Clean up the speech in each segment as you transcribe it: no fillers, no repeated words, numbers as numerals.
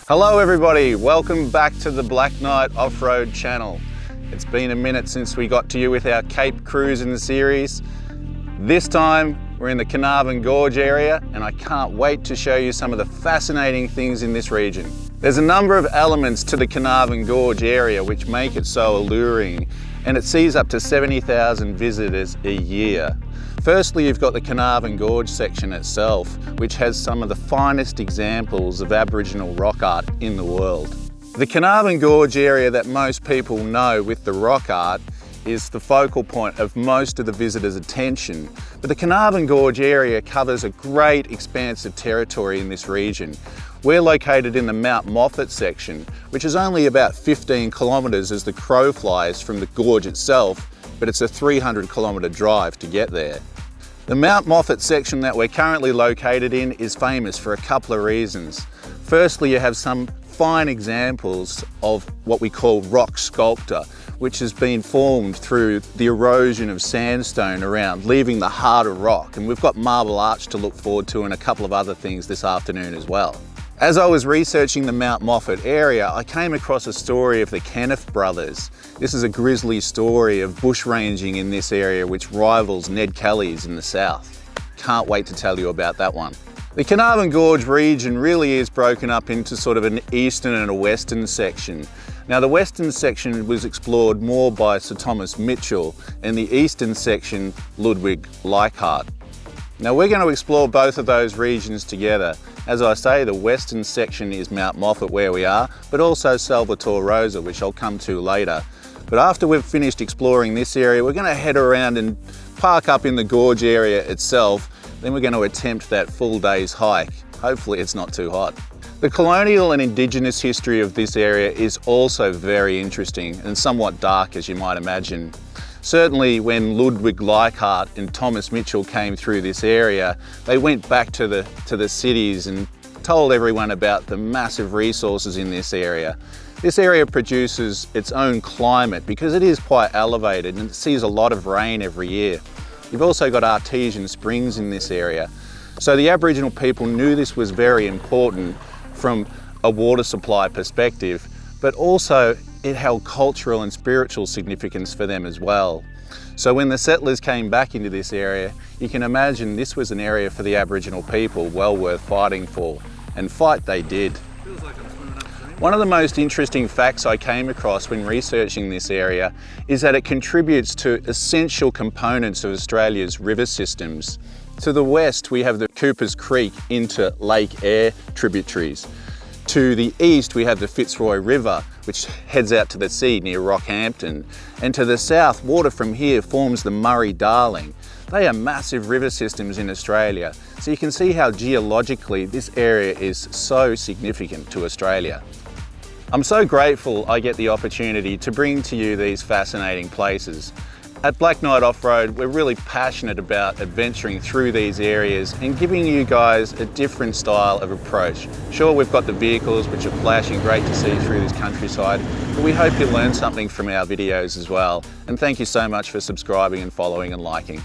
Hello everybody, welcome back to the Black Knight Off-Road channel. It's been a minute since we got to you with our Cape cruise in the series. This time we're in the Carnarvon Gorge area and I can't wait to show you some of the fascinating things in this region. There's a number of elements to the Carnarvon Gorge area which make it so alluring, and it sees up to 70,000 visitors a year. Firstly, you've got the Carnarvon Gorge section itself, which has some of the finest examples of Aboriginal rock art in the world. The Carnarvon Gorge area that most people know with the rock art is the focal point of most of the visitors' attention. But the Carnarvon Gorge area covers a great expanse of territory in this region. We're located in the Mount Moffatt section, which is only about 15 kilometres as the crow flies from the gorge itself, but it's a 300-kilometre drive to get there. The Mount Moffatt section that we're currently located in is famous for a couple of reasons. Firstly, you have some fine examples of what we call rock sculpture, which has been formed through the erosion of sandstone around, leaving the harder rock. And we've got marble arch to look forward to and a couple of other things this afternoon as well. As I was researching the Mount Moffatt area, I came across a story of the Kenniff Brothers. This is a grisly story of bushranging in this area which rivals Ned Kelly's in the south. Can't wait to tell you about that one. The Carnarvon Gorge region really is broken up into sort of an eastern and a western section. Now the western section was explored more by Sir Thomas Mitchell and the eastern section Ludwig Leichhardt. Now we're going to explore both of those regions together. As I say, the western section is Mount Moffatt where we are, but also Salvatore Rosa, which I'll come to later. But after we've finished exploring this area, we're going to head around and park up in the gorge area itself. Then we're going to attempt that full day's hike. Hopefully it's not too hot. The colonial and indigenous history of this area is also very interesting and somewhat dark, as you might imagine. Certainly when Ludwig Leichhardt and Thomas Mitchell came through this area, they went back to the cities and told everyone about the massive resources in this area. This area produces its own climate because it is quite elevated and it sees a lot of rain every year. You've also got artesian springs in this area. So the Aboriginal people knew this was very important from a water supply perspective, but also it held cultural and spiritual significance for them as well. So when the settlers came back into this area, you can imagine this was an area for the Aboriginal people well worth fighting for, and fight they did. One of the most interesting facts I came across when researching this area is that it contributes to essential components of Australia's river systems. To the west, we have the Coopers Creek into Lake Eyre tributaries. To the east, we have the Fitzroy River, which heads out to the sea near Rockhampton. And to the south, water from here forms the Murray-Darling. They are massive river systems in Australia. So you can see how geologically this area is so significant to Australia. I'm so grateful I get the opportunity to bring to you these fascinating places. At Black Knight Off-Road, we're really passionate about adventuring through these areas and giving you guys a different style of approach. Sure, we've got the vehicles which are flashing, great to see through this countryside, but we hope you learn something from our videos as well. And thank you so much for subscribing and following and liking.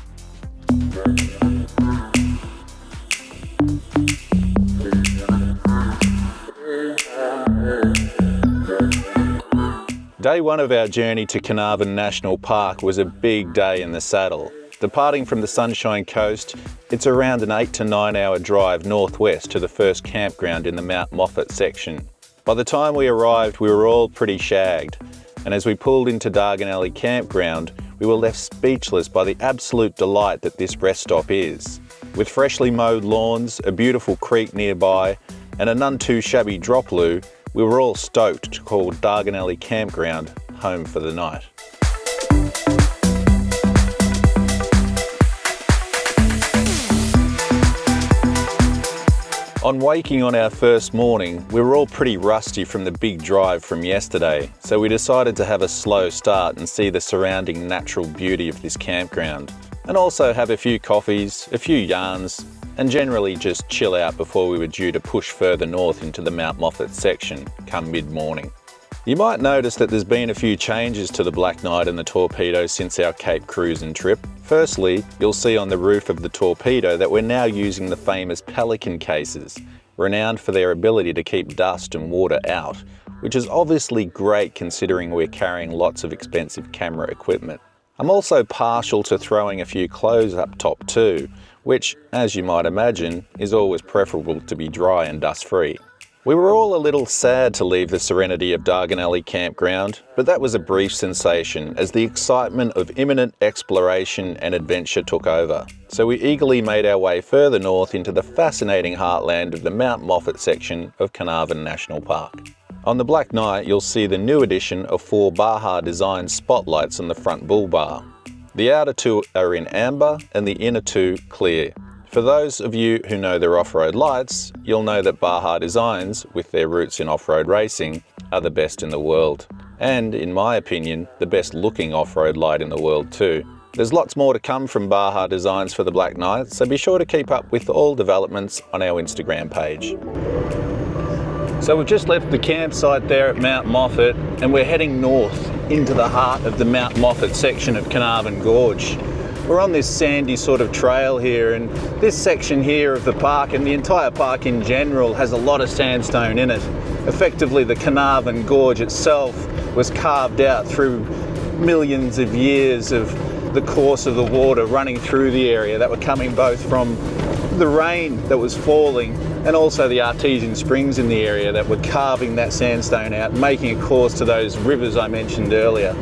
Day one of our journey to Carnarvon National Park was a big day in the saddle. Departing from the Sunshine Coast, it's around an 8 to 9 hour drive northwest to the first campground in the Mount Moffatt section. By the time we arrived, we were all pretty shagged, and as we pulled into Darganelli Campground, we were left speechless by the absolute delight that this rest stop is. With freshly mowed lawns, a beautiful creek nearby, and a none too shabby drop loo, we were all stoked to call Darganelli Campground home for the night. On waking on our first morning, we were all pretty rusty from the big drive from yesterday, so we decided to have a slow start and see the surrounding natural beauty of this campground, and also have a few coffees, a few yarns, and generally just chill out before we were due to push further north into the Mount Moffatt section come mid-morning. You might notice that there's been a few changes to the Black Knight and the Torpedo since our Cape cruise and trip. Firstly, you'll see on the roof of the Torpedo that we're now using the famous Pelican cases. renowned for their ability to keep dust and water out, which is obviously great considering we're carrying lots of expensive camera equipment. I'm also partial to throwing a few clothes up top too, which, as you might imagine, is always preferable to be dry and dust-free. We were all a little sad to leave the serenity of Darganelli campground, but that was a brief sensation as the excitement of imminent exploration and adventure took over. So we eagerly made our way further north into the fascinating heartland of the Mount Moffatt section of Carnarvon National Park. On the Black Night, you'll see the new addition of 4 Baja design spotlights on the front bull bar. The outer 2 are in amber and the inner 2 clear. For those of you who know their off-road lights, you'll know that Baja Designs, with their roots in off-road racing, are the best in the world. And, in my opinion, the best looking off-road light in the world too. There's lots more to come from Baja Designs for the Black Night, so be sure to keep up with all developments on our Instagram page. So we've just left the campsite there at Mount Moffatt and we're heading north into the heart of the Mount Moffatt section of Carnarvon Gorge. We're on this sandy sort of trail here, and this section here of the park and the entire park in general has a lot of sandstone in it. Effectively, the Carnarvon Gorge itself was carved out through millions of years of the course of the water running through the area that were coming both from the rain that was falling and also the artesian springs in the area that were carving that sandstone out, making a course to those rivers I mentioned earlier.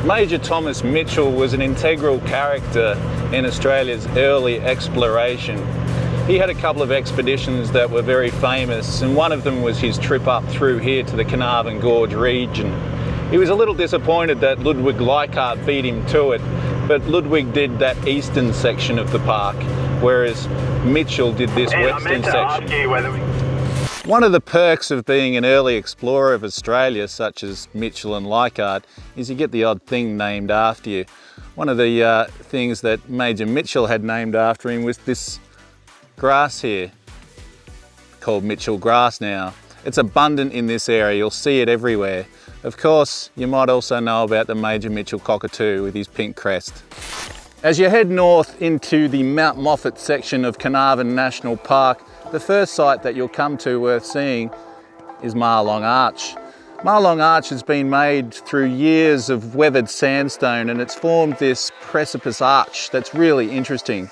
Major Thomas Mitchell was an integral character in Australia's early exploration. He had a couple of expeditions that were very famous, and one of them was his trip up through here to the Carnarvon Gorge region. He was a little disappointed that Ludwig Leichhardt beat him to it, but Ludwig did that eastern section of the park, whereas Mitchell did this western section. One of the perks of being an early explorer of Australia, such as Mitchell and Leichhardt, is you get the odd thing named after you. One of the things that Major Mitchell had named after him was this grass here, called Mitchell grass now. It's abundant in this area, you'll see it everywhere. Of course, you might also know about the Major Mitchell cockatoo with his pink crest. As you head north into the Mount Moffatt section of Carnarvon National Park, the first site that you'll come to worth seeing is Marlong Arch. Marlong Arch has been made through years of weathered sandstone, and it's formed this precipice arch that's really interesting.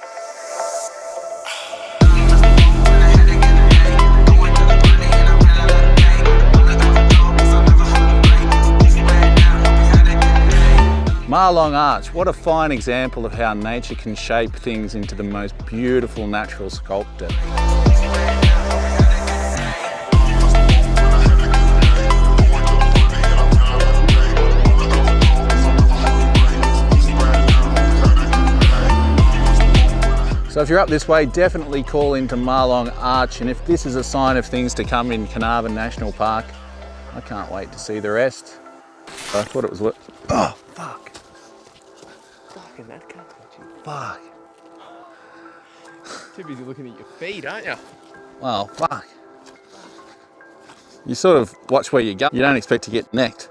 Marlong Arch, what a fine example of how nature can shape things into the most beautiful natural sculpture. So if you're up this way, definitely call into Marlong Arch, and if this is a sign of things to come in Carnarvon National Park, I can't wait to see the rest. I thought it was what? Oh, fuck. Fucking that can't touch you. Fuck. Too busy looking at your feet, aren't you? Well, fuck. You sort of watch where you go. You don't expect to get necked.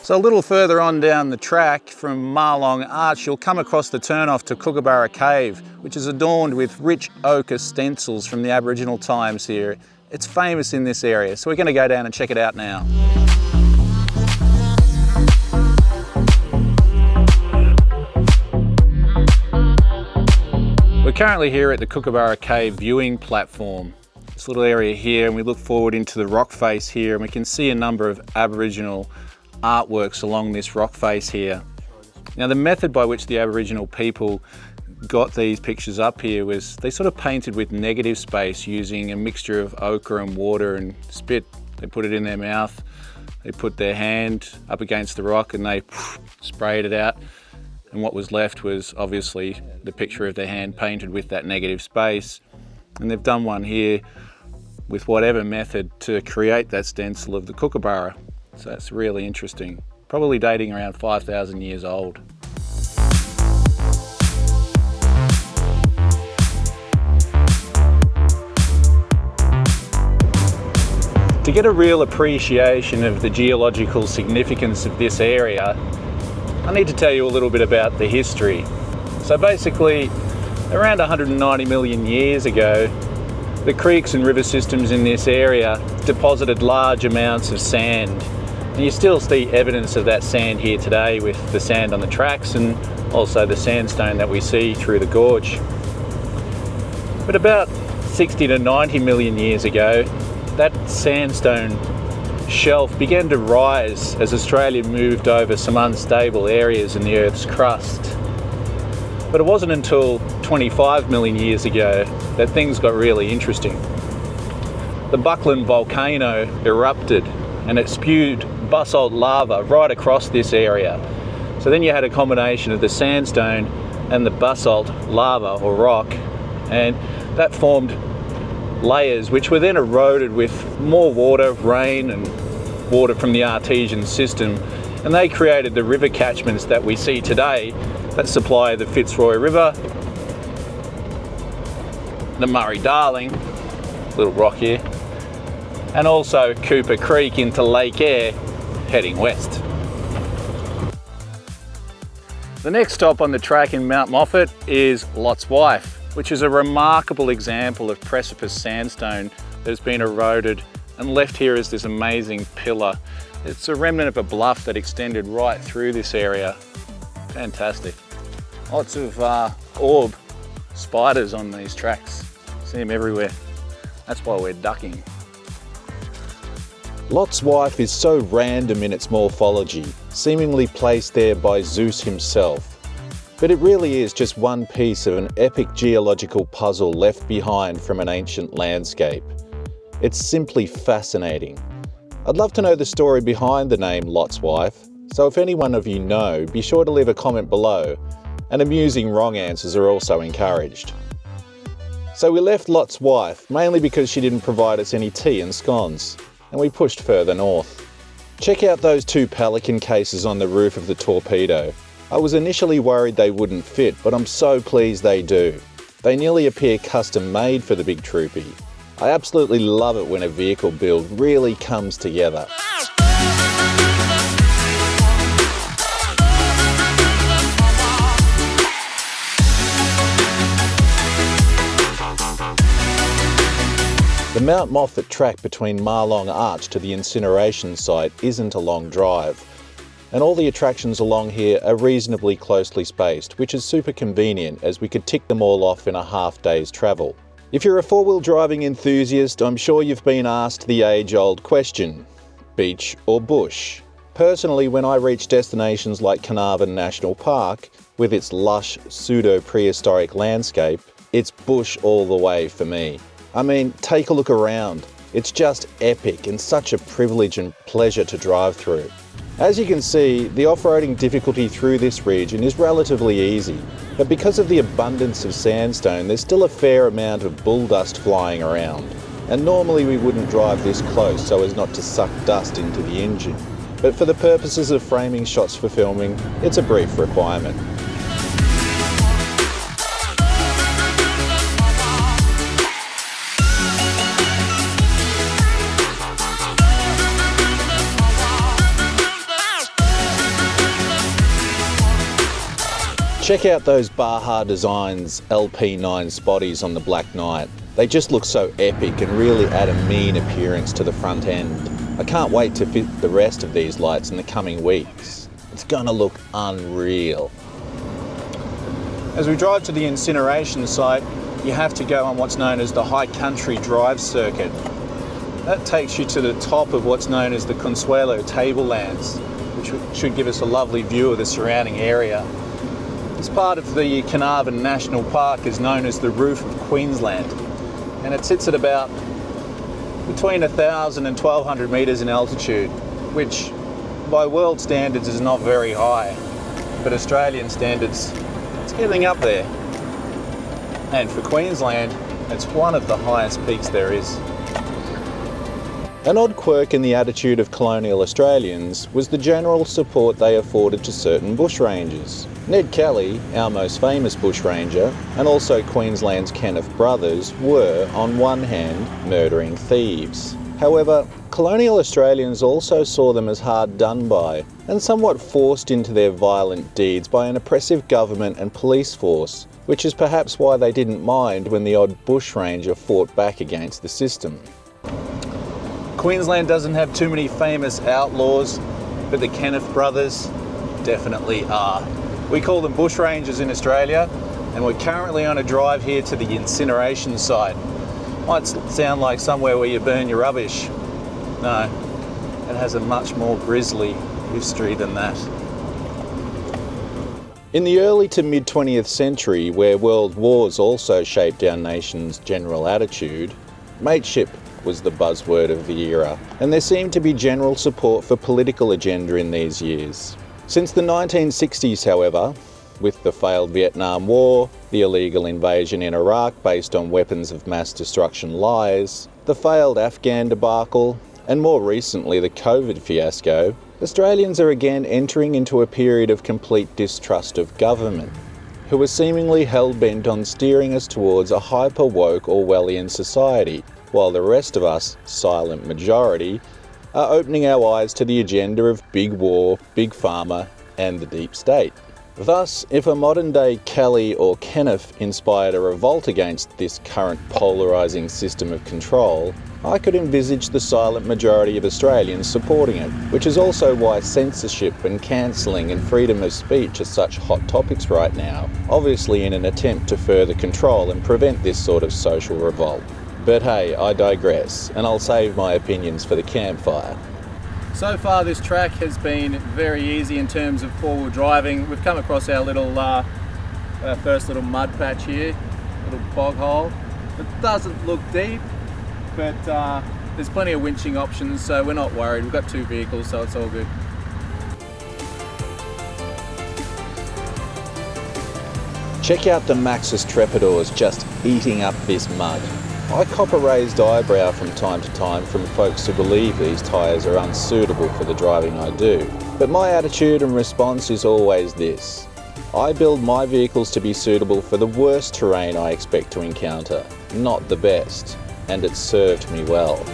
So a little further on down the track from Marlong Arch, you'll come across the turnoff to Kookaburra Cave, which is adorned with rich ochre stencils from the Aboriginal times here. It's famous in this area, so we're going to go down and check it out now. We're currently here at the Kookaburra Cave viewing platform. This little area here, and we look forward into the rock face here, and we can see a number of Aboriginal artworks along this rock face here. Now, the method by which the Aboriginal people got these pictures up here was they sort of painted with negative space using a mixture of ochre and water and spit. They put it in their mouth, they put their hand up against the rock and they sprayed it out, and what was left was obviously the picture of their hand painted with that negative space. And they've done one here with whatever method to create that stencil of the Kookaburra. So that's really interesting. Probably dating around 5,000 years old. To get a real appreciation of the geological significance of this area, I need to tell you a little bit about the history. So basically, around 190 million years ago, The creeks and river systems in this area deposited large amounts of sand, and you still see evidence of that sand here today with the sand on the tracks and also the sandstone that we see through the gorge. But about 60 to 90 million years ago, that sandstone shelf began to rise as Australia moved over some unstable areas in the Earth's crust. But it wasn't until 25 million years ago that things got really interesting. The Buckland volcano erupted and it spewed basalt lava right across this area. So then you had a combination of the sandstone and the basalt lava or rock, and that formed layers which were then eroded with more water, rain and water from the artesian system, and they created the river catchments that we see today that supply the Fitzroy River, the Murray-Darling, little rock here, and also Cooper Creek into Lake Eyre heading west. The next stop on the track in Mount Moffatt is Lot's Wife, which is a remarkable example of precipice sandstone that has been eroded and left here as this amazing pillar. It's a remnant of a bluff that extended right through this area. Fantastic. Lots of orb spiders on these tracks. See them everywhere. That's why we're ducking. Lot's Wife is so random in its morphology, seemingly placed there by Zeus himself. But it really is just one piece of an epic geological puzzle left behind from an ancient landscape. It's simply fascinating. I'd love to know the story behind the name Lot's Wife, so if any one of you know, be sure to leave a comment below, and amusing wrong answers are also encouraged. So we left Lot's Wife mainly because she didn't provide us any tea and scones, and we pushed further north. Check out those two pelican cases on the roof of the Torpedo. I was initially worried they wouldn't fit, but I'm so pleased they do. They nearly appear custom made for the big troopy. I absolutely love it when a vehicle build really comes together. The Mount Moffatt track between Marlong Arch to the incineration site isn't a long drive, and all the attractions along here are reasonably closely spaced, which is super convenient as we could tick them all off in a half day's travel. If you're a four-wheel driving enthusiast, I'm sure you've been asked the age-old question, beach or bush? Personally, when I reach destinations like Carnarvon National Park, with its lush, pseudo-prehistoric landscape, it's bush all the way for me. I mean, take a look around. It's just epic and such a privilege and pleasure to drive through. As you can see, the off-roading difficulty through this region is relatively easy, but because of the abundance of sandstone, there's still a fair amount of bull dust flying around. And normally we wouldn't drive this close so as not to suck dust into the engine. But for the purposes of framing shots for filming, it's a brief requirement. Check out those Baja Designs LP9 spotties on the Black Knight. They just look so epic and really add a mean appearance to the front end. I can't wait to fit the rest of these lights in the coming weeks. It's gonna look unreal. As we drive to the incineration site, you have to go on what's known as the High Country Drive Circuit. That takes you to the top of what's known as the Consuelo Tablelands, which should give us a lovely view of the surrounding area. This part of the Carnarvon National Park is known as the Roof of Queensland, and it sits at about between 1,000 and 1,200 metres in altitude, which by world standards is not very high, but Australian standards, it's getting up there. And for Queensland, it's one of the highest peaks there is. An odd quirk in the attitude of colonial Australians was the general support they afforded to certain bushrangers. Ned Kelly, our most famous bushranger, and also Queensland's Kenniff Brothers were, on one hand, murdering thieves. However, colonial Australians also saw them as hard done by and somewhat forced into their violent deeds by an oppressive government and police force which is perhaps why they didn't mind when the odd bushranger fought back against the system. Queensland doesn't have too many famous outlaws, but the Kenniff Brothers definitely are. We call them bushrangers in Australia, and we're currently on a drive here to the incineration site. Might sound like somewhere where you burn your rubbish. No, it has a much more grisly history than that. In the early to mid 20th century, where world wars also shaped our nation's general attitude, mateship was the buzzword of the era, and there seemed to be general support for political agenda in these years. Since the 1960s, however, with the failed Vietnam War, the illegal invasion in Iraq based on weapons of mass destruction lies, the failed Afghan debacle, and more recently the COVID fiasco, Australians are again entering into a period of complete distrust of government, who are seemingly hell-bent on steering us towards a hyper-woke Orwellian society, while the rest of us, silent majority, are opening our eyes to the agenda of big war, big pharma, and the deep state. Thus, if a modern-day Kelly or Kenniff inspired a revolt against this current polarising system of control, I could envisage the silent majority of Australians supporting it, which is also why censorship and cancelling and freedom of speech are such hot topics right now, obviously in an attempt to further control and prevent this sort of social revolt. But hey, I digress, and I'll save my opinions for the campfire. So far this track has been very easy in terms of four-wheel driving. We've come across our little, first little mud patch here, little bog hole. It doesn't look deep, but there's plenty of winching options, so we're not worried. We've got two vehicles, so it's all good. Check out the Maxxis Trepidors just eating up this mud. I cop a raised eyebrow from time to time from folks who believe these tyres are unsuitable for the driving I do. But my attitude and response is always this: I build my vehicles to be suitable for the worst terrain I expect to encounter, not the best, and it's served me well.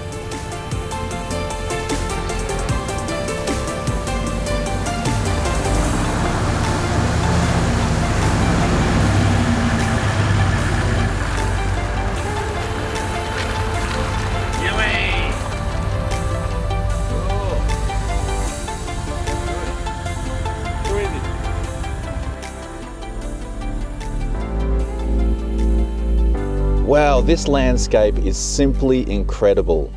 Wow, this landscape is simply incredible.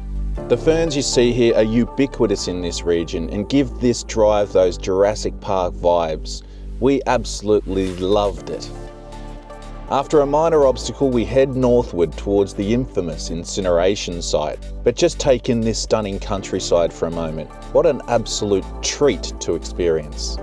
The ferns you see here are ubiquitous in this region and give this drive those Jurassic Park vibes. We absolutely loved it. After a minor obstacle, we head northward towards the infamous incineration site. But just take in this stunning countryside for a moment. What an absolute treat to experience.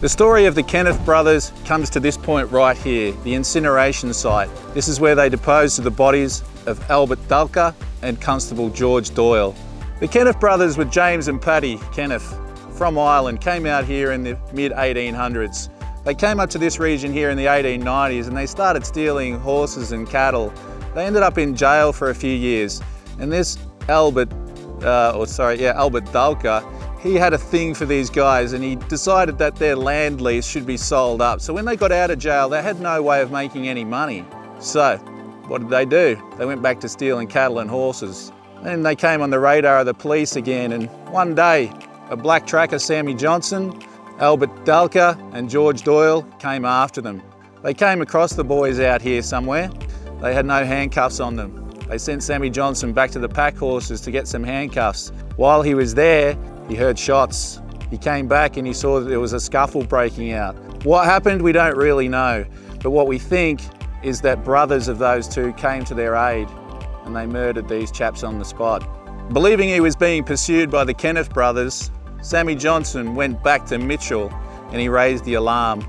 The story of the Kenniff Brothers comes to this point right here, the incineration site. This is where they deposed of the bodies of Albert Dalka and Constable George Doyle. The Kenniff Brothers were James and Paddy Kenniff from Ireland, came out here in the mid-1800s. They came up to this region here in the 1890s and they started stealing horses and cattle. They ended up in jail for a few years, and this Albert Dalka, he had a thing for these guys and he decided that their land lease should be sold up. So when they got out of jail, they had no way of making any money. So what did they do? They went back to stealing cattle and horses. Then they came on the radar of the police again, and one day a black tracker, Sammy Johnson, Albert Dalka and George Doyle came after them. They came across the boys out here somewhere. They had no handcuffs on them. They sent Sammy Johnson back to the pack horses to get some handcuffs. While he was there, he heard shots. He came back and he saw that there was a scuffle breaking out. What happened, we don't really know. But what we think is that brothers of those two came to their aid and they murdered these chaps on the spot. Believing he was being pursued by the Kenniff brothers, Sammy Johnson went back to Mitchell and he raised the alarm.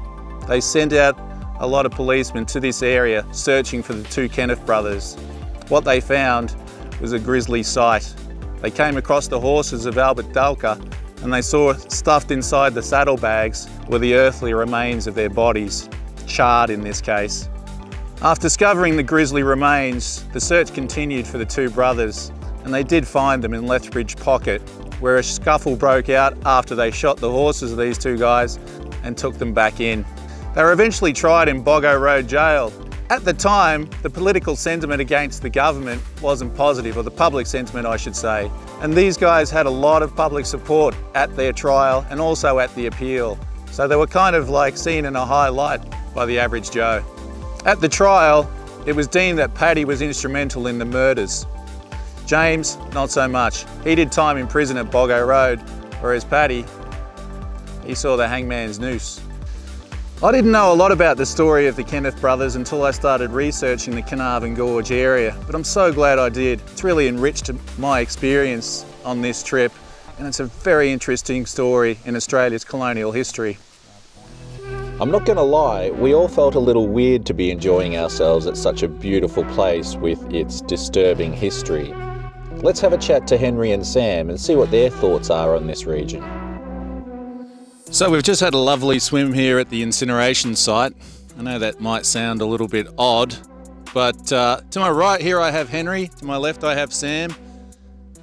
They sent out a lot of policemen to this area searching for the two Kenniff brothers. What they found was a grisly sight. They came across the horses of Albert Dalka and they saw stuffed inside the saddlebags were the earthly remains of their bodies, charred in this case. After discovering the grisly remains, the search continued for the two brothers, and they did find them in Lethbridge Pocket, where a scuffle broke out after they shot the horses of these two guys and took them back in. They were eventually tried in Boggo Road Jail. At the time, the political sentiment against the government wasn't positive, or the public sentiment I should say, and these guys had a lot of public support at their trial and also at the appeal. So they were kind of like seen in a high light by the average Joe. At the trial, it was deemed that Paddy was instrumental in the murders. James, not so much. He did time in prison at Boggo Road, whereas Paddy, he saw the hangman's noose. I didn't know a lot about the story of the Kenniff brothers until I started researching the Carnarvon Gorge area, but I'm so glad I did. It's really enriched my experience on this trip, and it's a very interesting story in Australia's colonial history. I'm not going to lie, we all felt a little weird to be enjoying ourselves at such a beautiful place with its disturbing history. Let's have a chat to Henry and Sam and see what their thoughts are on this region. So we've just had a lovely swim here at the incineration site. I know that might sound a little bit odd, but to my right here I have Henry, to my left I have Sam.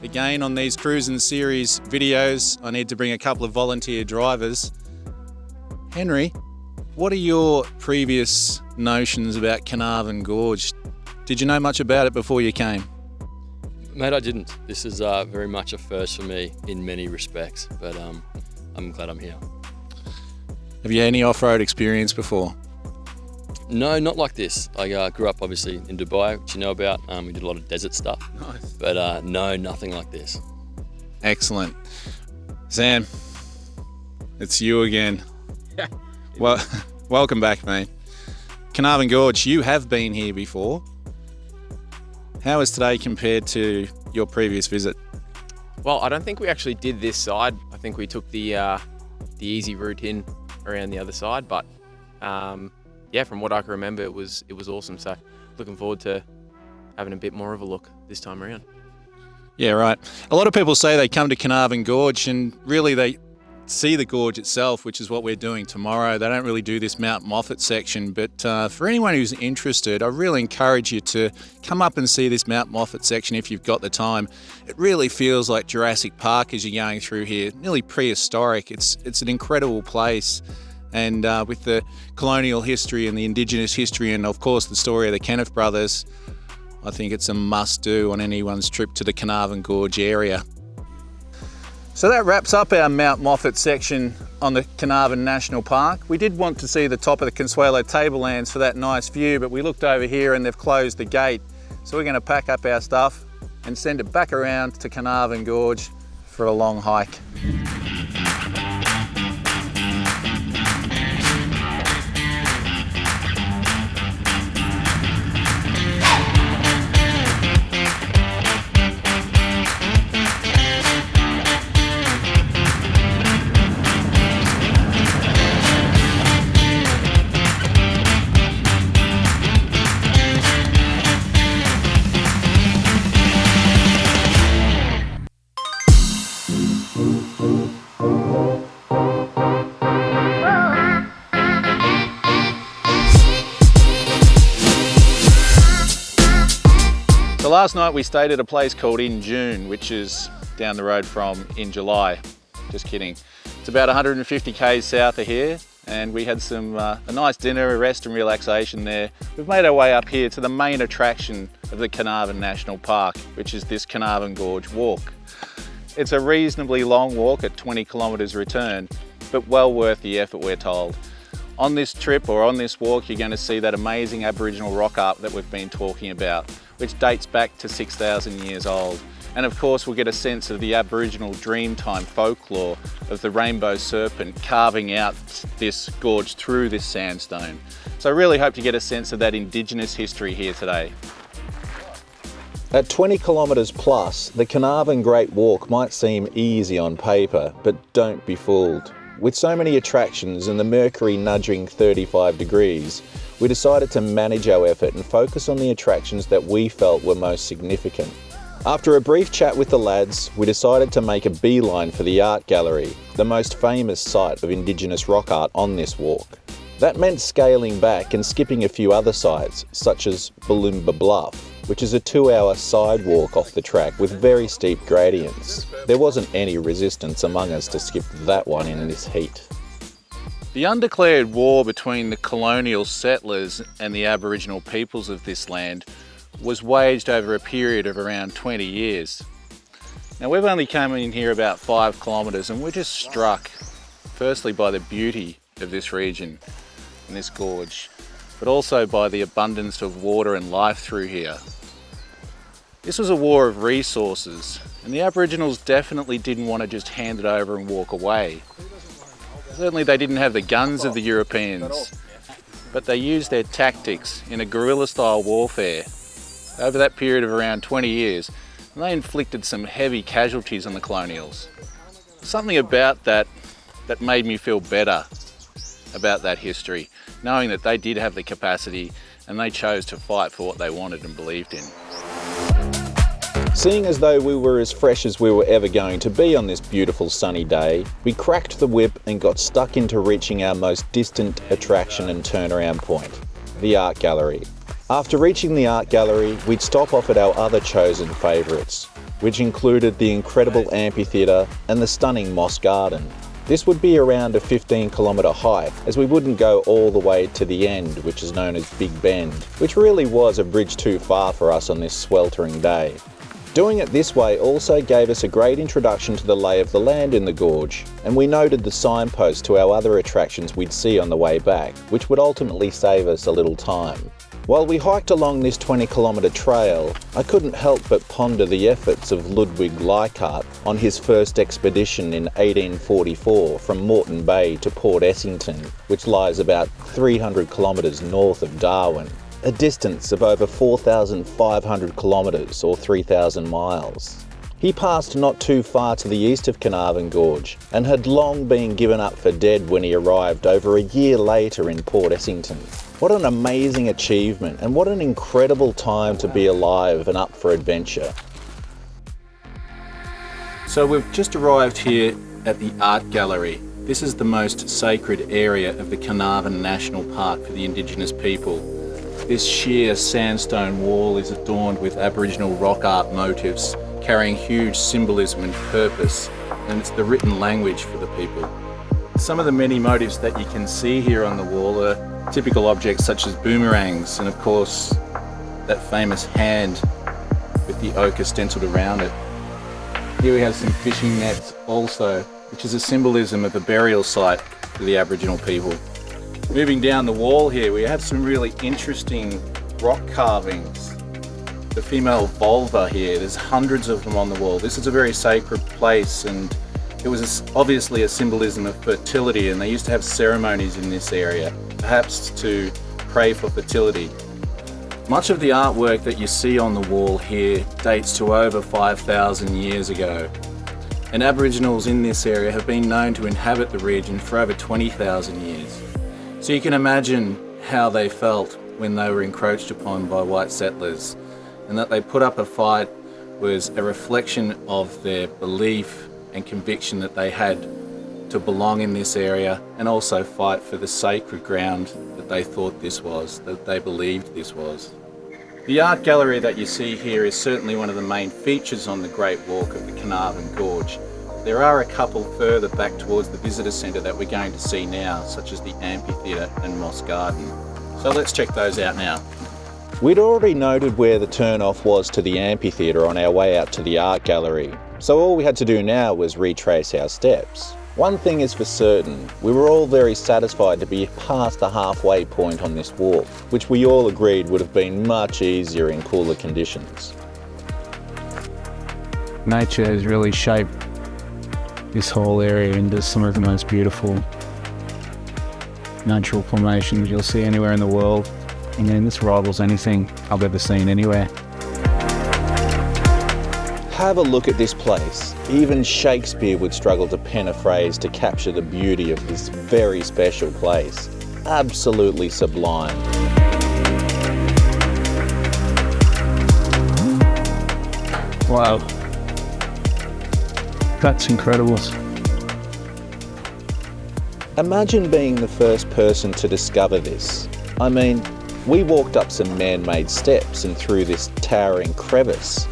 Again, on these cruising series videos, I need to bring a couple of volunteer drivers. Henry, what are your previous notions about Carnarvon Gorge? Did you know much about it before you came? Mate, I didn't. This is very much a first for me in many respects, but I'm glad I'm here. Have you had any off-road experience before? No, not like this. I grew up obviously in Dubai, which you know about. We did a lot of desert stuff. Nice. But no, nothing like this. Excellent. Sam, it's you again. Well, welcome back, mate. Carnarvon Gorge, you have been here before. How is today compared to your previous visit? Well, I don't think we actually did this side. I think we took the easy route in around the other side. But yeah, from what I can remember, it was awesome. So looking forward to having a bit more of a look this time around. Yeah, right. A lot of people say they come to Carnarvon Gorge and really they see the gorge itself, which is what we're doing tomorrow. They don't really do this Mount Moffatt section, but for anyone who's interested, I really encourage you to come up and see this Mount Moffatt section if you've got the time. It really feels like Jurassic Park as you're going through here, nearly prehistoric. It's an incredible place, and with the colonial history and the Indigenous history and of course the story of the Kenniff brothers, I think it's a must-do on anyone's trip to the Carnarvon Gorge area. So that wraps up our Mount Moffatt section on the Carnarvon National Park. We did want to see the top of the Consuelo Tablelands for that nice view, but we looked over here and they've closed the gate. So we're going to pack up our stuff and send it back around to Carnarvon Gorge for a long hike. So last night we stayed at a place called In June, which is down the road from In July. Just kidding. It's about 150 k's south of here, and we had a nice dinner, a rest and relaxation there. We've made our way up here to the main attraction of the Carnarvon National Park, which is this Carnarvon Gorge walk. It's a reasonably long walk at 20 kilometres return, but well worth the effort, we're told. On this trip or on this walk, you're going to see that amazing Aboriginal rock art that we've been talking about, which dates back to 6,000 years old. And of course, we'll get a sense of the Aboriginal Dreamtime folklore of the rainbow serpent carving out this gorge through this sandstone. So I really hope to get a sense of that Indigenous history here today. At 20 kilometres plus, the Carnarvon Great Walk might seem easy on paper, but don't be fooled. With so many attractions and the mercury nudging 35 degrees, we decided to manage our effort and focus on the attractions that we felt were most significant. After a brief chat with the lads, we decided to make a beeline for the art gallery, the most famous site of Indigenous rock art on this walk. That meant scaling back and skipping a few other sites, such as Balloomba Bluff, which is a 2-hour sidewalk off the track with very steep gradients. There wasn't any resistance among us to skip that one in this heat. The undeclared war between the colonial settlers and the Aboriginal peoples of this land was waged over a period of around 20 years. Now we've only come in here about 5 kilometres and we're just struck, firstly by the beauty of this region and this gorge, but also by the abundance of water and life through here. This was a war of resources, and the Aboriginals definitely didn't want to just hand it over and walk away. Certainly they didn't have the guns of the Europeans, but they used their tactics in a guerrilla-style warfare over that period of around 20 years, and they inflicted some heavy casualties on the colonials. Something about that made me feel better about that history, knowing that they did have the capacity and they chose to fight for what they wanted and believed in. Seeing as though we were as fresh as we were ever going to be on this beautiful sunny day, we cracked the whip and got stuck into reaching our most distant attraction and turnaround point, the art gallery. After reaching the art gallery, we'd stop off at our other chosen favourites, which included the incredible amphitheatre and the stunning Moss Garden. This would be around a 15-kilometre hike, as we wouldn't go all the way to the end, which is known as Big Bend, which really was a bridge too far for us on this sweltering day. Doing it this way also gave us a great introduction to the lay of the land in the gorge, and we noted the signpost to our other attractions we'd see on the way back, which would ultimately save us a little time. While we hiked along this 20-kilometre trail, I couldn't help but ponder the efforts of Ludwig Leichhardt on his first expedition in 1844 from Moreton Bay to Port Essington, which lies about 300 kilometres north of Darwin, a distance of over 4,500 kilometres or 3,000 miles. He passed not too far to the east of Carnarvon Gorge and had long been given up for dead when he arrived over a year later in Port Essington. What an amazing achievement, and what an incredible time to be alive and up for adventure. So we've just arrived here at the art gallery. This is the most sacred area of the Carnarvon National Park for the Indigenous people. This sheer sandstone wall is adorned with Aboriginal rock art motifs carrying huge symbolism and purpose, and it's the written language for the people. Some of the many motifs that you can see here on the wall are typical objects such as boomerangs, and of course that famous hand with the ochre stenciled around it. Here we have some fishing nets also, which is a symbolism of a burial site for the Aboriginal people. Moving down the wall here, we have some really interesting rock carvings. The female vulva here, there's hundreds of them on the wall. This is a very sacred place, and it was obviously a symbolism of fertility, and they used to have ceremonies in this area, perhaps to pray for fertility. Much of the artwork that you see on the wall here dates to over 5,000 years ago, and Aboriginals in this area have been known to inhabit the region for over 20,000 years. So you can imagine how they felt when they were encroached upon by white settlers, and that they put up a fight was a reflection of their belief and conviction that they had to belong in this area, and also fight for the sacred ground that they thought this was, that they believed this was. The art gallery that you see here is certainly one of the main features on the Great Walk of the Carnarvon Gorge. There are a couple further back towards the visitor centre that we're going to see now, such as the Amphitheatre and Moss Gardens. So let's check those out now. We'd already noted where the turn-off was to the amphitheatre on our way out to the art gallery, so all we had to do now was retrace our steps. One thing is for certain, we were all very satisfied to be past the halfway point on this walk, which we all agreed would have been much easier in cooler conditions. Nature has really shaped this whole area into some of the most beautiful natural formations you'll see anywhere in the world. And this rivals anything I've ever seen anywhere. Have a look at this place. Even Shakespeare would struggle to pen a phrase to capture the beauty of this very special place. Absolutely sublime. Wow. That's incredible. Imagine being the first person to discover this. I mean, we walked up some man-made steps and through this towering crevice,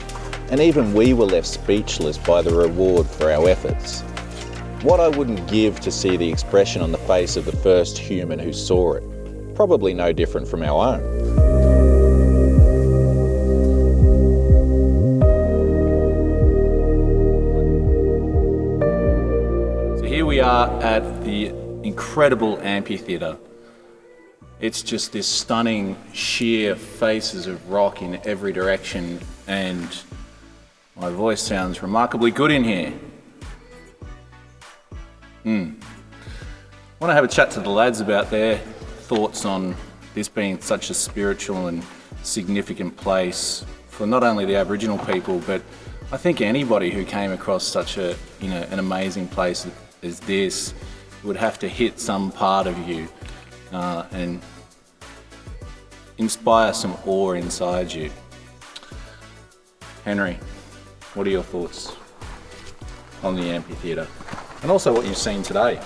and even we were left speechless by the reward for our efforts. What I wouldn't give to see the expression on the face of the first human who saw it. Probably no different from our own. Here we are at the incredible amphitheatre. It's just this stunning sheer faces of rock in every direction, and my voice sounds remarkably good in here. I want to have a chat to the lads about their thoughts on this being such a spiritual and significant place for not only the Aboriginal people, but I think anybody who came across such a, an amazing place as this would have to hit some part of you and inspire some awe inside you. Henry, what are your thoughts on the amphitheatre? And also what you've seen today?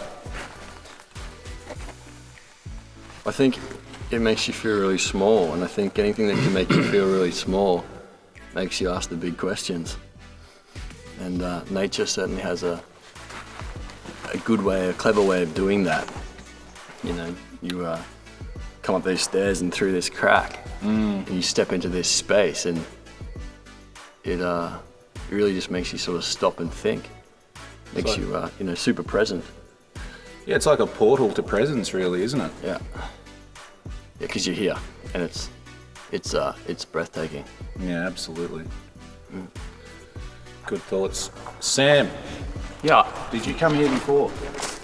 I think it makes you feel really small, and I think anything that can make you feel really small makes you ask the big questions. And nature certainly has a good way, a clever way of doing that. You come up these stairs and through this crack, and you step into this space, and it really just makes you sort of stop and think. Makes you, super present. Yeah, it's like a portal to presence, really, isn't it? Yeah, because you're here, and it's breathtaking. Yeah, absolutely. Good thoughts. Sam, Yeah. did you come here before?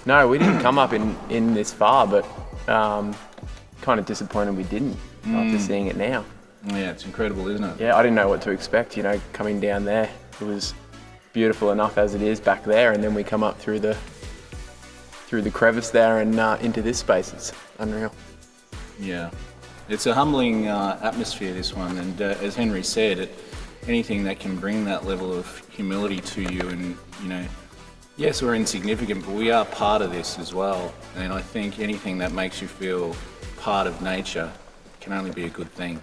No, we didn't come up in this far, but kind of disappointed we didn't after seeing it now. Yeah, it's incredible, isn't it? Yeah, I didn't know what to expect, coming down there. It was beautiful enough as it is back there, and then we come up through the crevice there and into this space. It's unreal. Yeah. It's a humbling atmosphere, this one, and as Henry said, anything that can bring that level of humility to you, and yes, we're insignificant, but we are part of this as well, and I think anything that makes you feel part of nature can only be a good thing.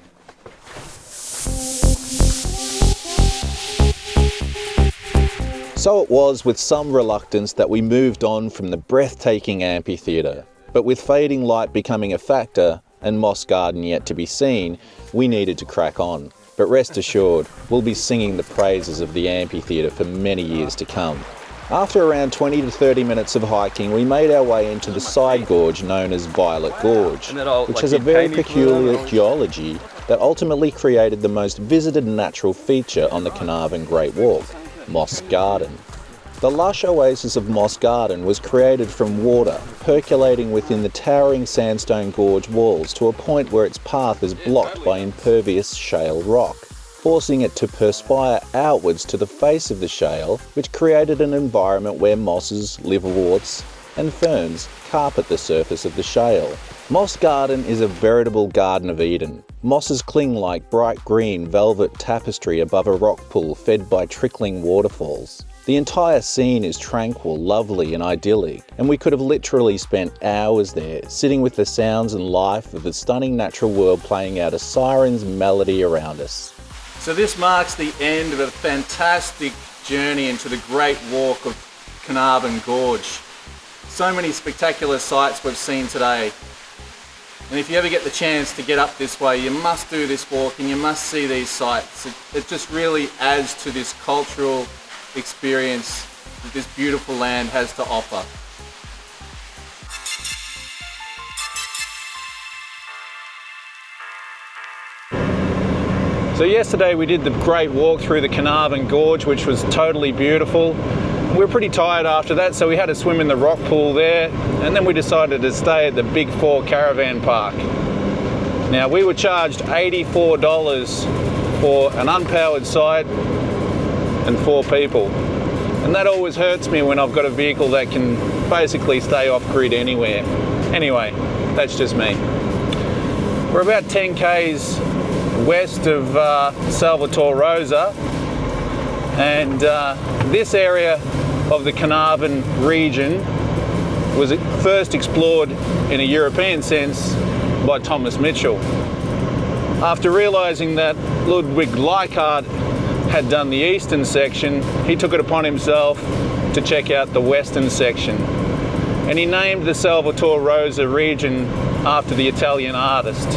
So it was with some reluctance that we moved on from the breathtaking amphitheatre. But with fading light becoming a factor and Moss Garden yet to be seen, we needed to crack on. But rest assured, we'll be singing the praises of the amphitheatre for many years to come. After around 20 to 30 minutes of hiking, we made our way into the side gorge known as Violet Gorge, which has a very peculiar geology that ultimately created the most visited natural feature on the Carnarvon Great Walk, Moss Garden. The lush oasis of Moss Garden was created from water percolating within the towering sandstone gorge walls to a point where its path is blocked by impervious shale rock, forcing it to perspire outwards to the face of the shale, which created an environment where mosses, liverworts and ferns carpet the surface of the shale. Moss Garden is a veritable Garden of Eden. Mosses cling like bright green velvet tapestry above a rock pool fed by trickling waterfalls. The entire scene is tranquil, lovely and idyllic, and we could have literally spent hours there, sitting with the sounds and life of the stunning natural world playing out a siren's melody around us. So this marks the end of a fantastic journey into the Great Walk of Carnarvon Gorge. So many spectacular sights we've seen today. And if you ever get the chance to get up this way, you must do this walk and you must see these sights. It just really adds to this cultural experience that this beautiful land has to offer. So yesterday we did the great walk through the Carnarvon Gorge, which was totally beautiful. We were pretty tired after that, so we had to swim in the rock pool there, and then we decided to stay at the Big 4 Caravan Park. Now we were charged $84 for an unpowered site and 4 people. And that always hurts me when I've got a vehicle that can basically stay off grid anywhere. Anyway, that's just me. We're about 10 k's west of Salvatore Rosa, and this area of the Carnarvon region was first explored in a European sense by Thomas Mitchell. After realising that Ludwig Leichhardt had done the eastern section, he took it upon himself to check out the western section. And he named the Salvatore Rosa region after the Italian artist,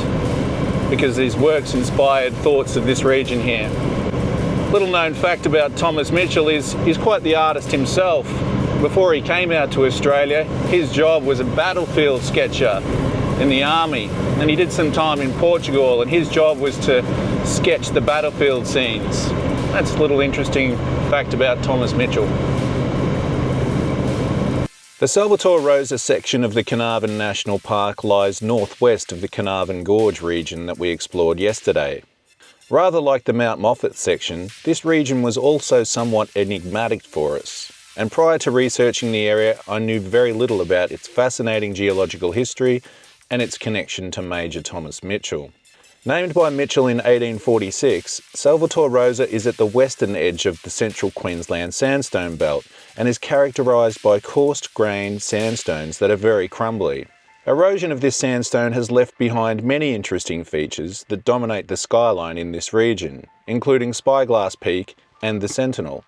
because his works inspired thoughts of this region here. Little known fact about Thomas Mitchell is he's quite the artist himself. Before he came out to Australia, his job was a battlefield sketcher in the army, and he did some time in Portugal, and his job was to sketch the battlefield scenes. That's a little interesting fact about Thomas Mitchell. The Salvatore Rosa section of the Carnarvon National Park lies northwest of the Carnarvon Gorge region that we explored yesterday. Rather like the Mount Moffatt section, this region was also somewhat enigmatic for us, and prior to researching the area, I knew very little about its fascinating geological history and its connection to Major Thomas Mitchell. Named by Mitchell in 1846, Salvatore Rosa is at the western edge of the Central Queensland sandstone belt and is characterised by coarse-grained sandstones that are very crumbly. Erosion of this sandstone has left behind many interesting features that dominate the skyline in this region, including Spyglass Peak and the Sentinel,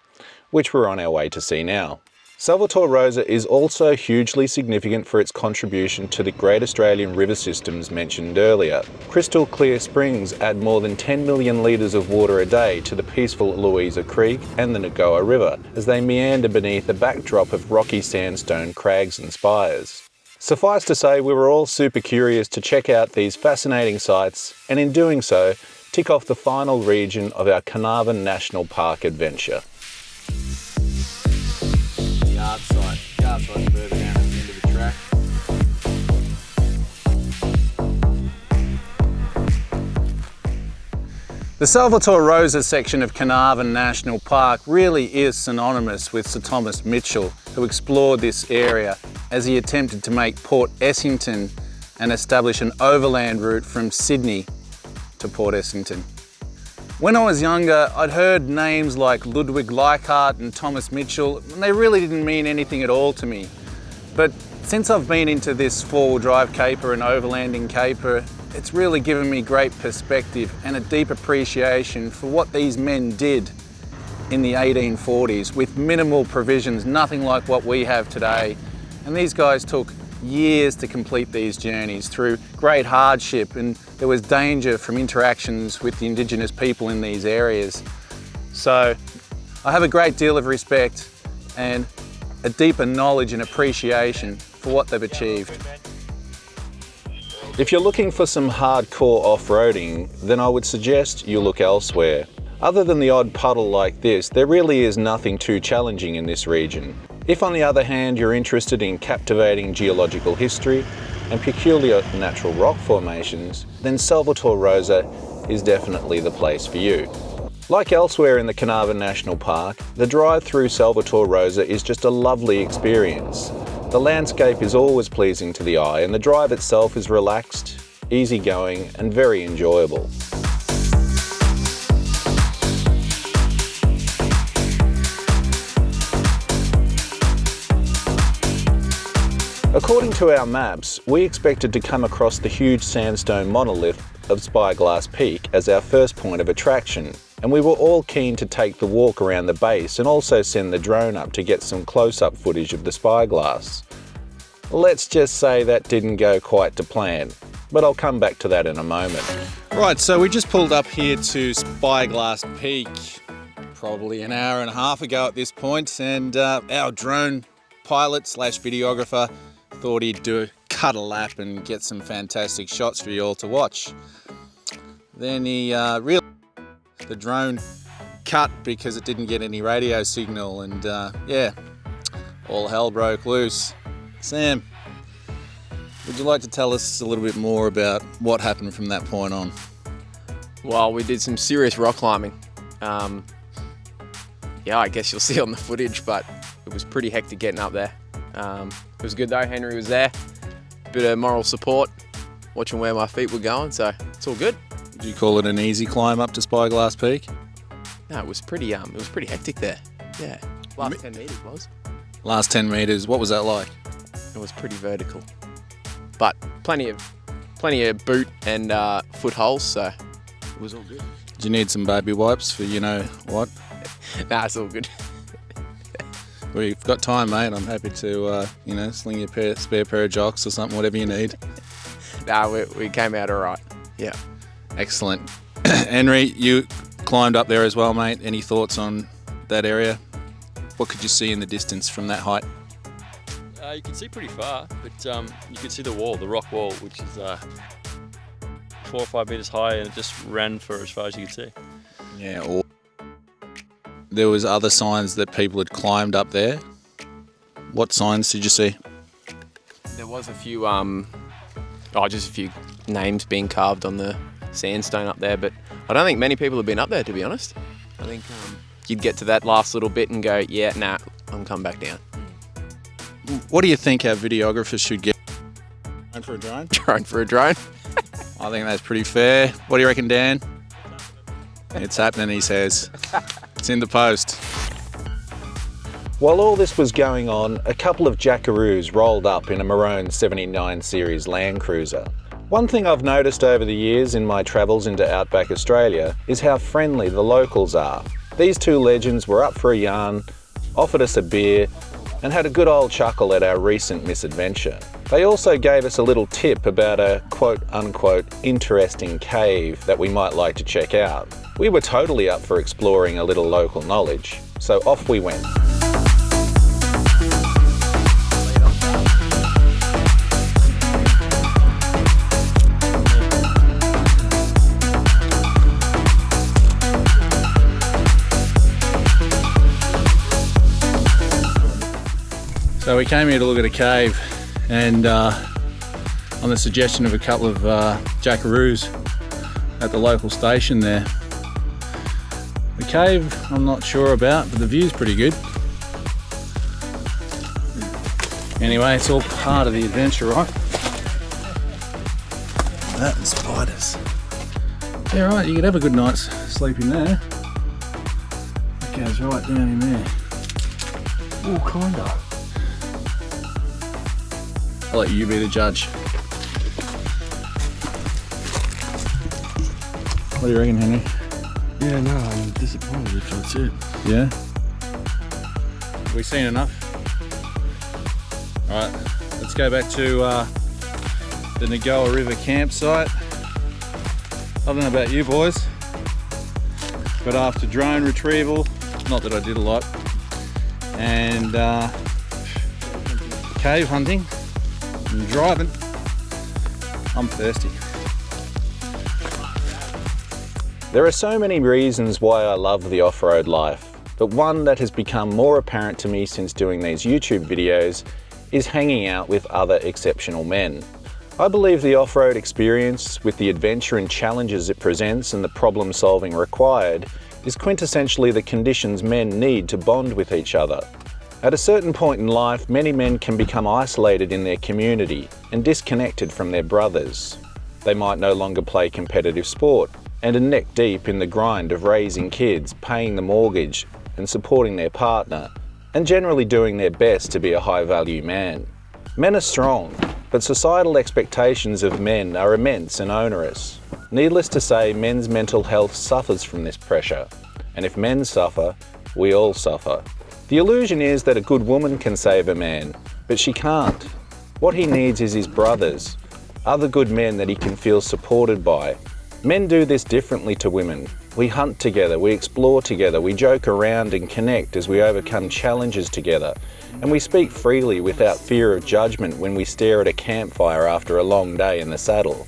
which we're on our way to see now. Salvatore Rosa is also hugely significant for its contribution to the Great Australian river systems mentioned earlier. Crystal clear springs add more than 10 million litres of water a day to the peaceful Louisa Creek and the Nogoa River as they meander beneath a backdrop of rocky sandstone crags and spires. Suffice to say, we were all super curious to check out these fascinating sites, and in doing so, tick off the final region of our Carnarvon National Park adventure. Yard site's further down at the end of the track. The Salvatore Rosa section of Carnarvon National Park really is synonymous with Sir Thomas Mitchell, who explored this area as he attempted to make Port Essington and establish an overland route from Sydney to Port Essington. When I was younger, I'd heard names like Ludwig Leichhardt and Thomas Mitchell, and they really didn't mean anything at all to me. But since I've been into this four-wheel drive caper and overlanding caper, it's really given me great perspective and a deep appreciation for what these men did in the 1840s with minimal provisions, nothing like what we have today. And these guys took years to complete these journeys through great hardship, and there was danger from interactions with the Indigenous people in these areas. So I have a great deal of respect and a deeper knowledge and appreciation for what they've achieved. If you're looking for some hardcore off-roading, then I would suggest you look elsewhere. Other than the odd puddle like this, there really is nothing too challenging in this region. If on the other hand you're interested in captivating geological history and peculiar natural rock formations, then Salvatore Rosa is definitely the place for you. Like elsewhere in the Carnarvon National Park, the drive through Salvatore Rosa is just a lovely experience. The landscape is always pleasing to the eye, and the drive itself is relaxed, easygoing and very enjoyable. According to our maps, we expected to come across the huge sandstone monolith of Spyglass Peak as our first point of attraction, and we were all keen to take the walk around the base and also send the drone up to get some close-up footage of the spyglass. Let's just say that didn't go quite to plan, but I'll come back to that in a moment. Right, so we just pulled up here to Spyglass Peak probably an hour and a half ago at this point, and our drone pilot slash videographer thought he'd cut a lap and get some fantastic shots for you all to watch. Then he realized the drone cut because it didn't get any radio signal, and yeah, all hell broke loose. Sam, would you like to tell us a little bit more about what happened from that point on? Well, we did some serious rock climbing. Yeah, yeah, I guess you'll see on the footage, but it was pretty hectic getting up there. It was good though, Henry was there. Bit of moral support, watching where my feet were going, so it's all good. Would you call it an easy climb up to Spyglass Peak? No, it was pretty hectic there. Yeah, last 10 metres was. Last 10 metres, what was that like? It was pretty vertical, but plenty of boot and footholds, so it was all good. Do you need some baby wipes for you know what? Nah, it's all good. We've got time, mate. I'm happy to, sling you a spare pair of jocks or something, whatever you need. Nah, we came out all right. Yeah. Excellent. Henry, you climbed up there as well, mate. Any thoughts on that area? What could you see in the distance from that height? You can see pretty far, but you can see the wall, the rock wall, which is 4 or 5 metres high, and it just ran for as far as you could see. Yeah. There was other signs that people had climbed up there. What signs did you see? There was a few, just a few names being carved on the sandstone up there, but I don't think many people have been up there, to be honest. I think you'd get to that last little bit and go, yeah, nah, I'm coming back down. What do you think our videographers should get? Drone for a drone? Drone for a drone. I think that's pretty fair. What do you reckon, Dan? It's happening, he says. It's in the post. While all this was going on, a couple of jackaroos rolled up in a maroon 79 series Land Cruiser. One thing I've noticed over the years in my travels into outback Australia is how friendly the locals are. These two legends were up for a yarn, offered us a beer, and had a good old chuckle at our recent misadventure. They also gave us a little tip about a quote-unquote interesting cave that we might like to check out. We were totally up for exploring a little local knowledge, so off we went. So we came here to look at a cave, and on the suggestion of a couple of jackaroos at the local station there. The cave I'm not sure about, but the view's pretty good. Anyway, it's all part of the adventure, right? That and spiders. Yeah, right, you could have a good night's sleep in there. It goes right down in there. Oh, kinda. I'll let you be the judge. What do you reckon, Henry? Yeah, no, I'm disappointed if that's it. Yeah? Have we seen enough? Alright, let's go back to the Nogoa River campsite. I don't know about you boys, but after drone retrieval, not that I did a lot, and cave hunting and driving, I'm thirsty. There are so many reasons why I love the off-road life, but one that has become more apparent to me since doing these YouTube videos is hanging out with other exceptional men. I believe the off-road experience, with the adventure and challenges it presents and the problem solving required, is quintessentially the conditions men need to bond with each other. At a certain point in life, many men can become isolated in their community and disconnected from their brothers. They might no longer play competitive sport and are neck deep in the grind of raising kids, paying the mortgage and supporting their partner, and generally doing their best to be a high-value man. Men are strong, but societal expectations of men are immense and onerous. Needless to say, men's mental health suffers from this pressure, and if men suffer, we all suffer. The illusion is that a good woman can save a man, but she can't. What he needs is his brothers, other good men that he can feel supported by. Men do this differently to women. We hunt together, we explore together, we joke around and connect as we overcome challenges together, and we speak freely without fear of judgment when we stare at a campfire after a long day in the saddle.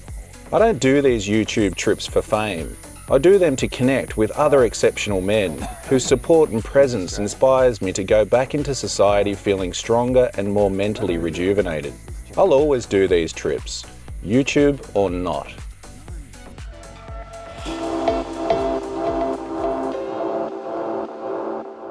I don't do these YouTube trips for fame. I do them to connect with other exceptional men whose support and presence inspires me to go back into society feeling stronger and more mentally rejuvenated. I'll always do these trips, YouTube or not.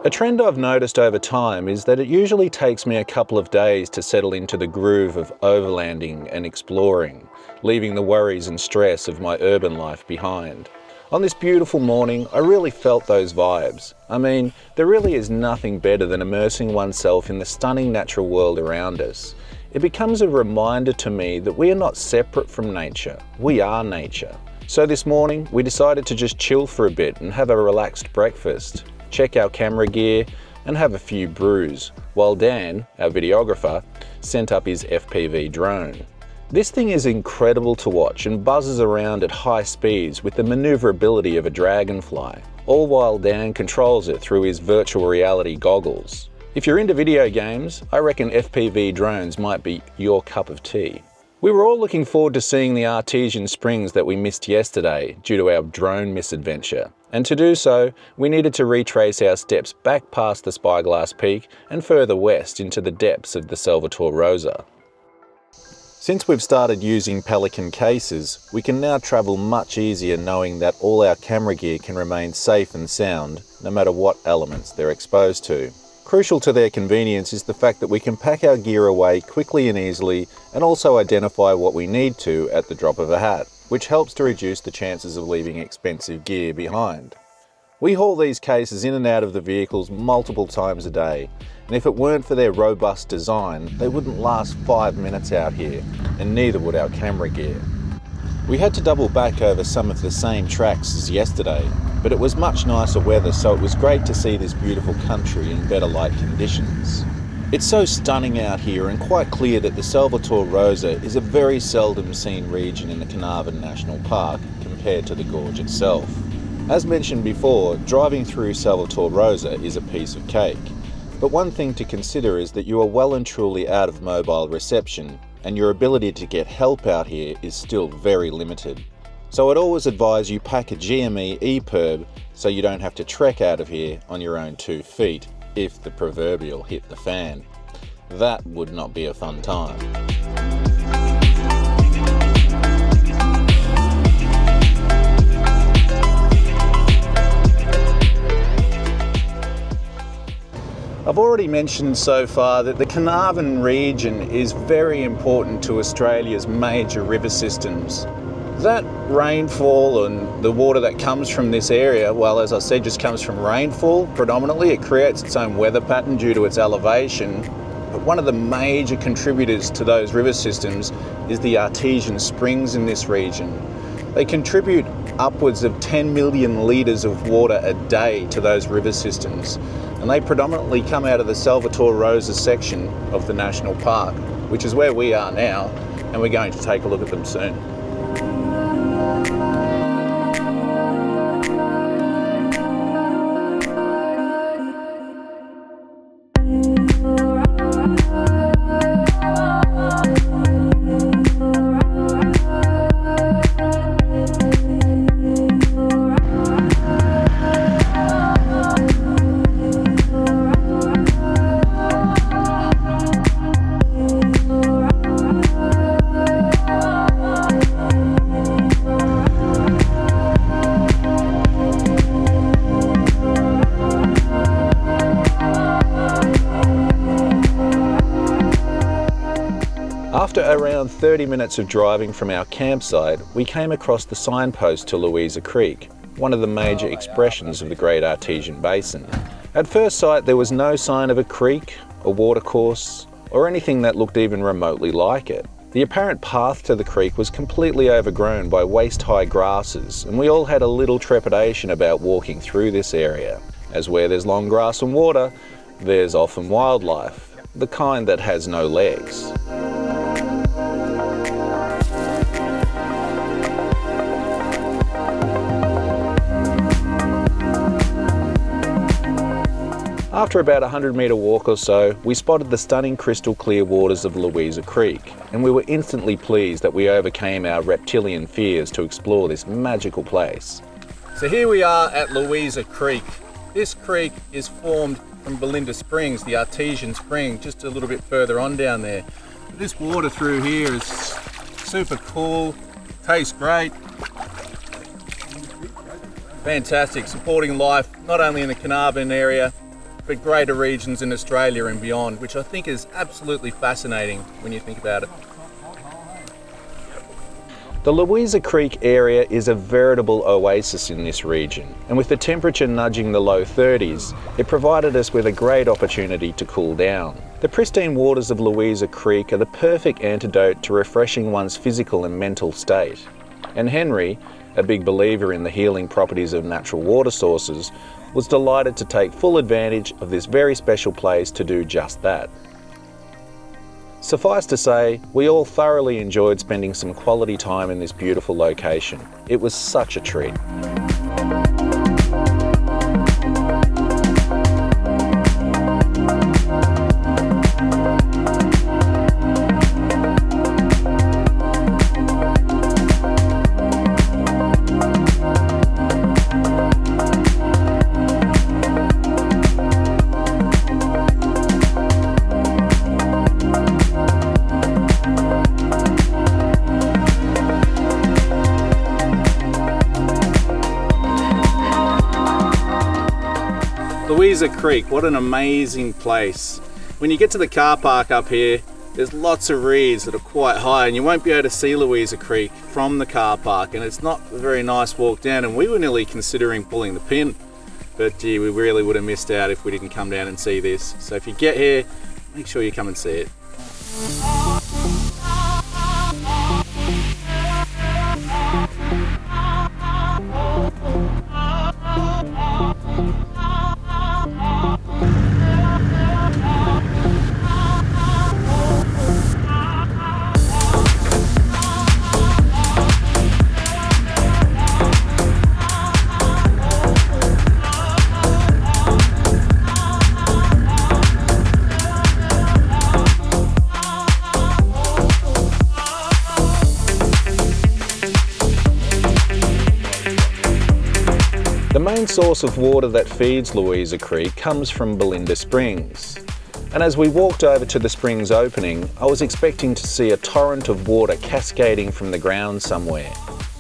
A trend I've noticed over time is that it usually takes me a couple of days to settle into the groove of overlanding and exploring, leaving the worries and stress of my urban life behind. On this beautiful morning, I really felt those vibes. I mean, there really is nothing better than immersing oneself in the stunning natural world around us. It becomes a reminder to me that we are not separate from nature, we are nature. So this morning, we decided to just chill for a bit and have a relaxed breakfast, check our camera gear and have a few brews, while Dan, our videographer, sent up his FPV drone. This thing is incredible to watch and buzzes around at high speeds with the maneuverability of a dragonfly, all while Dan controls it through his virtual reality goggles. If you're into video games, I reckon FPV drones might be your cup of tea. We were all looking forward to seeing the artesian springs that we missed yesterday due to our drone misadventure. And to do so, we needed to retrace our steps back past the Spyglass Peak and further west into the depths of the Salvatore Rosa. Since we've started using Pelican cases, we can now travel much easier knowing that all our camera gear can remain safe and sound, no matter what elements they're exposed to. Crucial to their convenience is the fact that we can pack our gear away quickly and easily and also identify what we need to at the drop of a hat, which helps to reduce the chances of leaving expensive gear behind. We haul these cases in and out of the vehicles multiple times a day, and if it weren't for their robust design, they wouldn't last 5 minutes out here, and neither would our camera gear. We had to double back over some of the same tracks as yesterday, but it was much nicer weather, so it was great to see this beautiful country in better light conditions. It's so stunning out here and quite clear that the Salvatore Rosa is a very seldom seen region in the Carnarvon National Park compared to the gorge itself. As mentioned before, driving through Salvatore Rosa is a piece of cake. But one thing to consider is that you are well and truly out of mobile reception, and your ability to get help out here is still very limited. So I'd always advise you pack a GME EPIRB so you don't have to trek out of here on your own 2 feet if the proverbial hit the fan. That would not be a fun time. I've already mentioned so far that the Carnarvon region is very important to Australia's major river systems. That rainfall and the water that comes from this area, well, as I said, just comes from rainfall predominantly. It creates its own weather pattern due to its elevation. But one of the major contributors to those river systems is the artesian springs in this region. They contribute upwards of 10 million litres of water a day to those river systems. And they predominantly come out of the Salvatore Rosa section of the National Park, which is where we are now, and we're going to take a look at them soon. After around 30 minutes of driving from our campsite, we came across the signpost to Louisa Creek, one of the major expressions of the Great Artesian Basin. At first sight, there was no sign of a creek, a watercourse, or anything that looked even remotely like it. The apparent path to the creek was completely overgrown by waist-high grasses, and we all had a little trepidation about walking through this area, as where there's long grass and water, there's often wildlife, the kind that has no legs. After about a 100-metre walk or so, we spotted the stunning crystal clear waters of Louisa Creek, and we were instantly pleased that we overcame our reptilian fears to explore this magical place. So here we are at Louisa Creek. This creek is formed from Belinda Springs, the artesian spring, just a little bit further on down there. This water through here is super cool, tastes great. Fantastic, supporting life not only in the Carnarvon area, but greater regions in Australia and beyond, which I think is absolutely fascinating when you think about it. The Louisa Creek area is a veritable oasis in this region, and with the temperature nudging the low 30s, it provided us with a great opportunity to cool down. The pristine waters of Louisa Creek are the perfect antidote to refreshing one's physical and mental state. And Henry, a big believer in the healing properties of natural water sources, was delighted to take full advantage of this very special place to do just that. Suffice to say, we all thoroughly enjoyed spending some quality time in this beautiful location. It was such a treat. Louisa Creek, what an amazing place. When you get to the car park up here, there's lots of reeds that are quite high and you won't be able to see Louisa Creek from the car park, and it's not a very nice walk down, and we were nearly considering pulling the pin, but gee, we really would have missed out if we didn't come down and see this. So if you get here, make sure you come and see it. The main source of water that feeds Louisa Creek comes from Belinda Springs. And as we walked over to the springs opening, I was expecting to see a torrent of water cascading from the ground somewhere.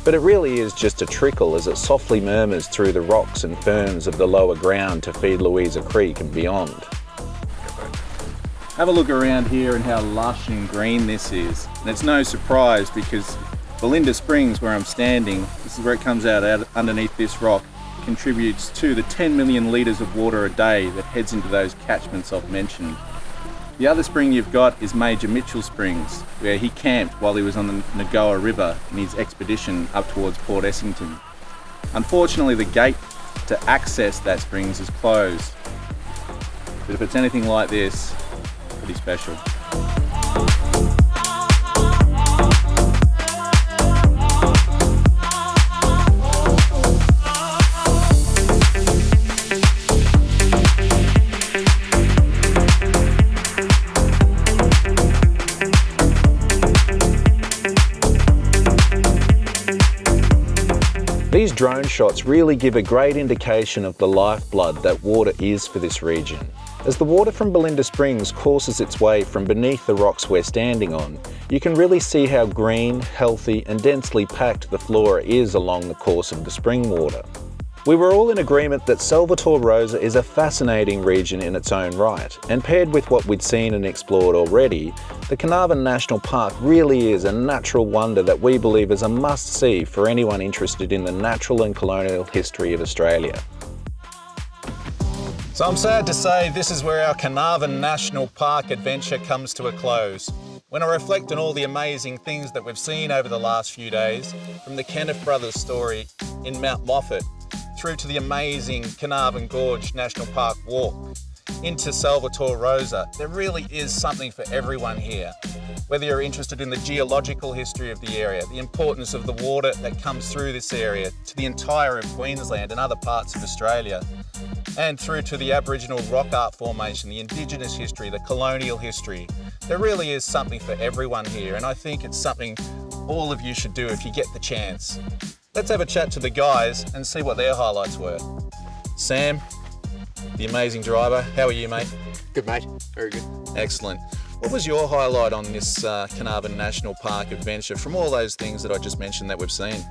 But it really is just a trickle as it softly murmurs through the rocks and ferns of the lower ground to feed Louisa Creek and beyond. Have a look around here and how lush and green this is. And it's no surprise because Belinda Springs, where I'm standing, this is where it comes out underneath this rock, contributes to the 10 million litres of water a day that heads into those catchments I've mentioned. The other spring you've got is Major Mitchell Springs, where he camped while he was on the Nogoa River in his expedition up towards Port Essington. Unfortunately, the gate to access that springs is closed, but if it's anything like this, pretty special. These drone shots really give a great indication of the lifeblood that water is for this region. As the water from Belinda Springs courses its way from beneath the rocks we're standing on, you can really see how green, healthy and densely packed the flora is along the course of the spring water. We were all in agreement that Salvatore Rosa is a fascinating region in its own right, and paired with what we'd seen and explored already, the Carnarvon National Park really is a natural wonder that we believe is a must-see for anyone interested in the natural and colonial history of Australia. So I'm sad to say this is where our Carnarvon National Park adventure comes to a close. When I reflect on all the amazing things that we've seen over the last few days, from the Kenniff Brothers story in Mount Moffatt, through to the amazing Carnarvon Gorge National Park walk, into Salvatore Rosa, there really is something for everyone here. Whether you're interested in the geological history of the area, the importance of the water that comes through this area, to the entire of Queensland and other parts of Australia, and through to the Aboriginal rock art formation, the Indigenous history, the colonial history. There really is something for everyone here, and I think it's something all of you should do if you get the chance. Let's have a chat to the guys and see what their highlights were. Sam, the amazing driver, how are you, mate? Good, mate. Very good. Excellent. What was your highlight on this Carnarvon National Park adventure from all those things that I just mentioned that we've seen?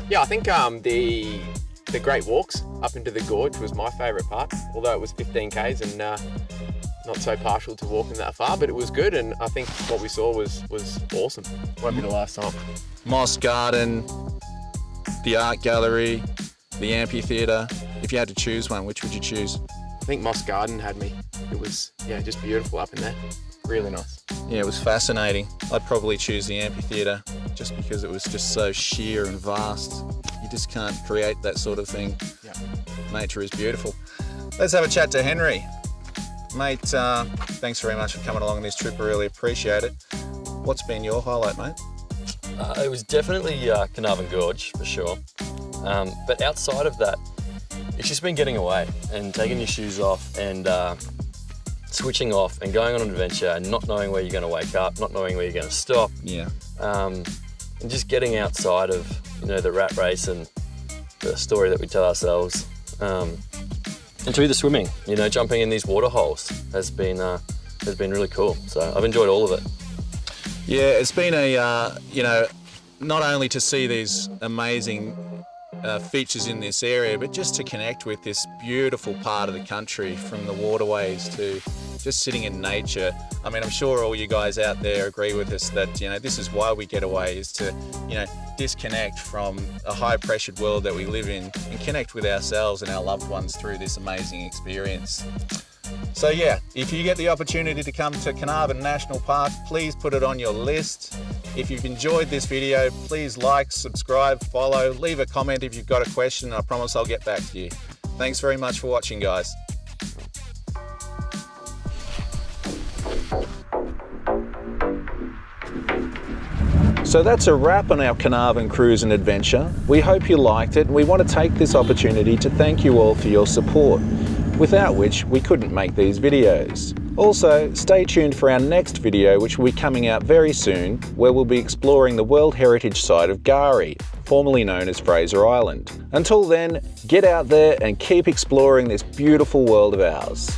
Yeah, I think the the great walks up into the gorge was my favourite part, although it was 15 k's and not so partial to walking that far, but it was good, and I think what we saw was awesome. Won't be the last time. Moss Garden, the art gallery, the amphitheatre. If you had to choose one, which would you choose? I think Moss Garden had me. It was, yeah, just beautiful up in there. Really nice. Yeah, it was fascinating. I'd probably choose the amphitheatre just because it was just so sheer and vast. You just can't create that sort of thing. Yeah. Nature is beautiful. Let's have a chat to Henry. Mate, thanks very much for coming along this trip. I really appreciate it. What's been your highlight, mate? It was definitely Carnarvon Gorge, for sure. But outside of that, it's just been getting away and taking your shoes off and switching off and going on an adventure and not knowing where you're going to wake up, not knowing where you're going to stop. Yeah. And just getting outside of, the rat race and the story that we tell ourselves. And through the swimming, jumping in these water holes has been really cool. So I've enjoyed all of it. Yeah, it's been not only to see these amazing features in this area, but just to connect with this beautiful part of the country, from the waterways to just sitting in nature. I mean, I'm sure all you guys out there agree with us that, this is why we get away, is to, disconnect from a high-pressured world that we live in and connect with ourselves and our loved ones through this amazing experience. So yeah, if you get the opportunity to come to Carnarvon National Park, please put it on your list. If you've enjoyed this video, please like, subscribe, follow, leave a comment if you've got a question, and I promise I'll get back to you. Thanks very much for watching, guys. So that's a wrap on our Carnarvon cruise and adventure. We hope you liked it, and we want to take this opportunity to thank you all for your support, without which we couldn't make these videos. Also, stay tuned for our next video, which will be coming out very soon, where we'll be exploring the World Heritage Site of Gari, formerly known as Fraser Island. Until then, get out there and keep exploring this beautiful world of ours.